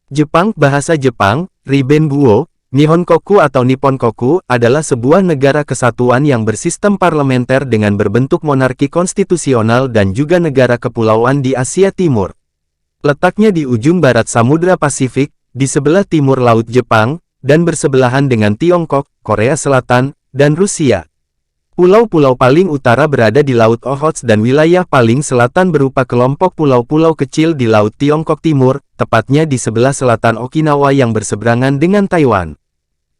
Jepang, bahasa Jepang, Ribenbuo, Nihonkoku atau Nipponkoku, adalah sebuah negara kesatuan yang bersistem parlementer dengan berbentuk monarki konstitusional dan juga negara kepulauan di Asia Timur. Letaknya di ujung barat Samudra Pasifik, di sebelah timur Laut Jepang, dan bersebelahan dengan Tiongkok, Korea Selatan, dan Rusia. Pulau-pulau paling utara berada di Laut Okhotsk dan wilayah paling selatan berupa kelompok pulau-pulau kecil di Laut Tiongkok Timur, tepatnya di sebelah selatan Okinawa yang berseberangan dengan Taiwan.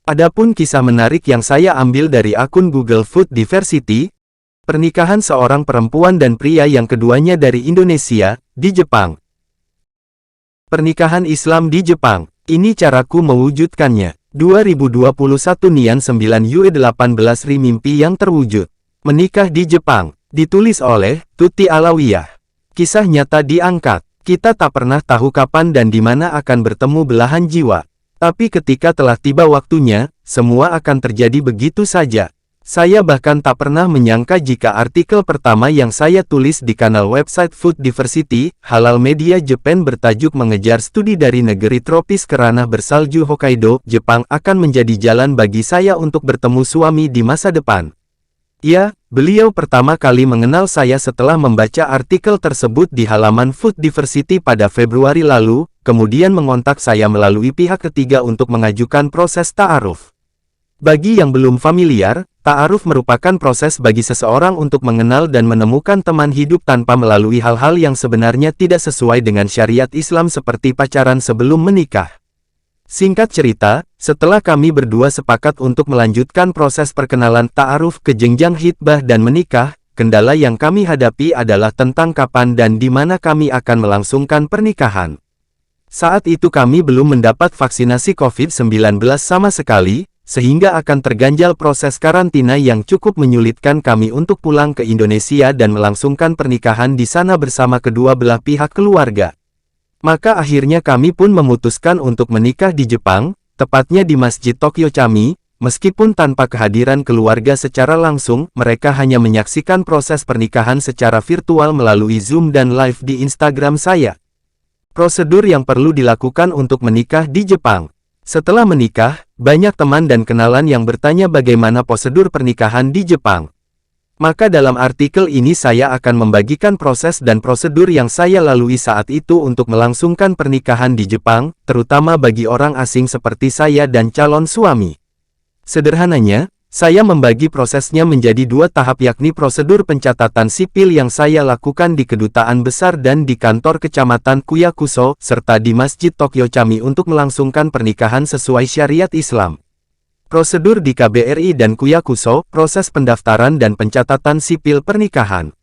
Adapun kisah menarik yang saya ambil dari akun Google Food Diversity, pernikahan seorang perempuan dan pria yang keduanya dari Indonesia, di Jepang. Pernikahan Islam di Jepang, ini caraku mewujudkannya. 2021 Nian 9 Yue 18 Ri mimpi yang terwujud. Menikah di Jepang. Ditulis oleh Tuti Alawiyah. Kisah nyata diangkat. Kita tak pernah tahu kapan dan di mana akan bertemu belahan jiwa. Tapi ketika telah tiba waktunya, semua akan terjadi begitu saja. Saya bahkan tak pernah menyangka jika artikel pertama yang saya tulis di kanal website Food Diversity, Halal Media Japan bertajuk mengejar studi dari negeri tropis ke ranah bersalju Hokkaido, Jepang akan menjadi jalan bagi saya untuk bertemu suami di masa depan. Ya, beliau pertama kali mengenal saya setelah membaca artikel tersebut di halaman Food Diversity pada Februari lalu, kemudian mengontak saya melalui pihak ketiga untuk mengajukan proses ta'aruf. Bagi yang belum familiar, ta'aruf merupakan proses bagi seseorang untuk mengenal dan menemukan teman hidup tanpa melalui hal-hal yang sebenarnya tidak sesuai dengan syariat Islam seperti pacaran sebelum menikah. Singkat cerita, setelah kami berdua sepakat untuk melanjutkan proses perkenalan ta'aruf ke jenjang khitbah dan menikah, kendala yang kami hadapi adalah tentang kapan dan di mana kami akan melangsungkan pernikahan. Saat itu kami belum mendapat vaksinasi COVID-19 sama sekali, sehingga akan terganjal proses karantina yang cukup menyulitkan kami untuk pulang ke Indonesia dan melangsungkan pernikahan di sana bersama kedua belah pihak keluarga. Maka akhirnya kami pun memutuskan untuk menikah di Jepang, tepatnya di Masjid Tokyo Chami. Meskipun tanpa kehadiran keluarga secara langsung, mereka hanya menyaksikan proses pernikahan secara virtual melalui Zoom dan live di Instagram saya. Prosedur yang perlu dilakukan untuk menikah di Jepang. Setelah menikah, banyak teman dan kenalan yang bertanya bagaimana prosedur pernikahan di Jepang. Maka dalam artikel ini saya akan membagikan proses dan prosedur yang saya lalui saat itu untuk melangsungkan pernikahan di Jepang, terutama bagi orang asing seperti saya dan calon suami. Sederhananya, saya membagi prosesnya menjadi dua tahap yakni prosedur pencatatan sipil yang saya lakukan di Kedutaan Besar dan di Kantor Kecamatan Kuyakuso, serta di Masjid Tokyo Chami untuk melangsungkan pernikahan sesuai syariat Islam. Prosedur di KBRI dan Kuyakuso, proses pendaftaran dan pencatatan sipil pernikahan.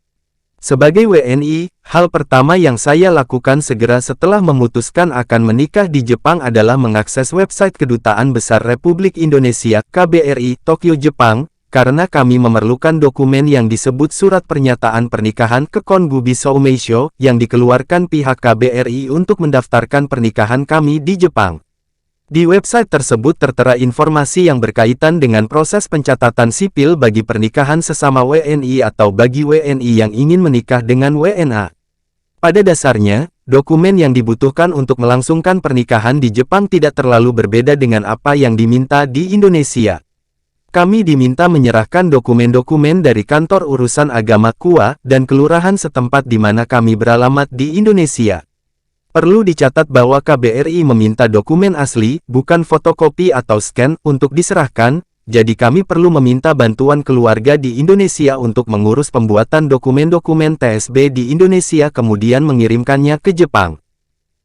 Sebagai WNI, hal pertama yang saya lakukan segera setelah memutuskan akan menikah di Jepang adalah mengakses website Kedutaan Besar Republik Indonesia, KBRI, Tokyo, Jepang, karena kami memerlukan dokumen yang disebut Surat Pernyataan Pernikahan Kekonbubi Soumeisho, yang dikeluarkan pihak KBRI untuk mendaftarkan pernikahan kami di Jepang. Di website tersebut tertera informasi yang berkaitan dengan proses pencatatan sipil bagi pernikahan sesama WNI atau bagi WNI yang ingin menikah dengan WNA. Pada dasarnya, dokumen yang dibutuhkan untuk melangsungkan pernikahan di Jepang tidak terlalu berbeda dengan apa yang diminta di Indonesia. Kami diminta menyerahkan dokumen-dokumen dari kantor urusan agama KUA dan kelurahan setempat di mana kami beralamat di Indonesia. Perlu dicatat bahwa KBRI meminta dokumen asli, bukan fotokopi atau scan, untuk diserahkan, jadi kami perlu meminta bantuan keluarga di Indonesia untuk mengurus pembuatan dokumen-dokumen TSB di Indonesia kemudian mengirimkannya ke Jepang.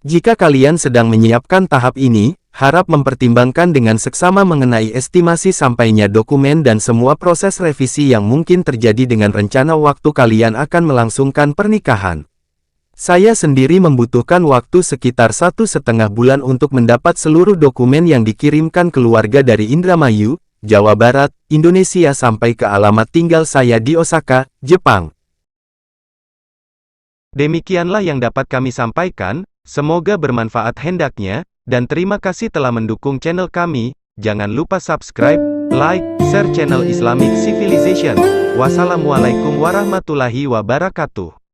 Jika kalian sedang menyiapkan tahap ini, harap mempertimbangkan dengan seksama mengenai estimasi sampainya dokumen dan semua proses revisi yang mungkin terjadi dengan rencana waktu kalian akan melangsungkan pernikahan. Saya sendiri membutuhkan waktu sekitar 1,5 bulan untuk mendapat seluruh dokumen yang dikirimkan keluarga dari Indramayu, Jawa Barat, Indonesia sampai ke alamat tinggal saya di Osaka, Jepang. Demikianlah yang dapat kami sampaikan, semoga bermanfaat hendaknya, dan terima kasih telah mendukung channel kami. Jangan lupa subscribe, like, share channel Islamic Civilization. Wassalamualaikum warahmatullahi wabarakatuh.